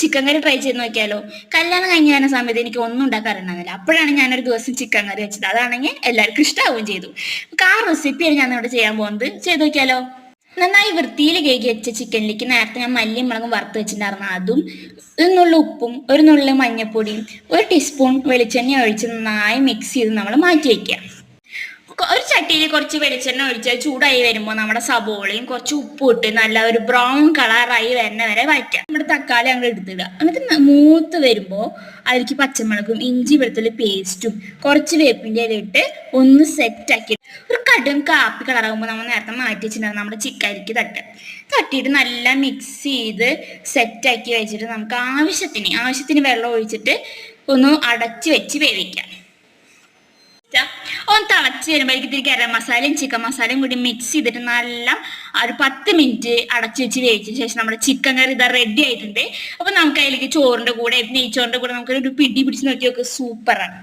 Chicken curry try ചെയ്ത് നോക്കിയാലോ? കല്യാണം കഴിഞ്ഞ വരുന്ന സമയത്ത് എനിക്ക് ഒന്നും ഉണ്ടാക്കാൻ അറിയണമെന്നില്ല. അപ്പോഴാണ് ഞാനൊരു ദിവസം ചിക്കൻ കറി വെച്ചത്. അതാണെങ്കിൽ എല്ലാവർക്കും ഇഷ്ടാവുകയും ചെയ്തു. ആ റെസിപ്പിയാണ് ഞാൻ ഇവിടെ ചെയ്യാൻ പോകുന്നത്. ചെയ്ത് നോക്കിയാലോ? നന്നായി വൃത്തിയിൽ കേക്ക് വെച്ച ചിക്കനിലേക്ക് നേരത്തെ ഞാൻ മല്ലിയും മുളകും വറുത്ത് വെച്ചിട്ടുണ്ടായിരുന്നു. അതും ഒരു നുള്ളു ഉപ്പും ഒരു നുള്ളു മഞ്ഞപ്പൊടിയും 1 ടീസ്പൂൺ വെളിച്ചെണ്ണ ഒഴിച്ച് നന്നായി മിക്സ് ചെയ്ത് നമ്മൾ മാറ്റി വയ്ക്കുക. ഒരു ചട്ടിയിൽ കുറച്ച് വെളിച്ചെണ്ണ ഒഴിച്ച് ചൂടായി വരുമ്പോൾ നമ്മുടെ സബോളയും കുറച്ച് ഉപ്പും ഇട്ട് നല്ല ഒരു ബ്രൗൺ കളറായി വരുന്ന വരെ വഴറ്റുക. നമ്മുടെ തക്കാളി അങ്ങോട്ട് എടുത്തിടുക. എന്നിട്ട് മൂത്ത് വരുമ്പോൾ അതിലേക്ക് പച്ചമുളകും ഇഞ്ചി വെളുത്തുള്ളി പേസ്റ്റും കുറച്ച് വേപ്പിൻ്റെ ഇല ഇട്ട് ഒന്ന് സെറ്റാക്കി ഒരു കടും കാപ്പി കളറാകുമ്പോൾ നമ്മൾ നേരത്തെ മാറ്റി വെച്ചിട്ടുണ്ടാകും നമ്മുടെ ചിക്കനിലേക്ക് തട്ടിയിട്ട് നല്ല മിക്സ് ചെയ്ത് സെറ്റാക്കി വെച്ചിട്ട് നമുക്ക് ആവശ്യത്തിന് വെള്ളം ഒഴിച്ചിട്ട് ഒന്ന് അടച്ച് വെച്ച് വേവിക്കാം. ഒന്ന് തിളച്ച് വരുമ്പോഴേക്ക് ഇത്തിരി ഗരം മസാലയും ചിക്കൻ മസാലയും കൂടി മിക്സ് ചെയ്തിട്ട് നല്ല ഒരു 10 മിനിറ്റ് അടച്ചു വെച്ച് വേവിച്ചതിന് ശേഷം നമ്മുടെ ചിക്കൻ കറി ഇതാ റെഡി ആയിട്ടുണ്ട്. അപ്പൊ നമുക്ക് അതിലേക്ക് ചോറിന്റെ കൂടെ നെയ്ച്ചോറിന്റെ കൂടെ നമുക്ക് ഒരു പിടി പിടിച്ച് നോക്കി നോക്ക്. സൂപ്പറാണ്.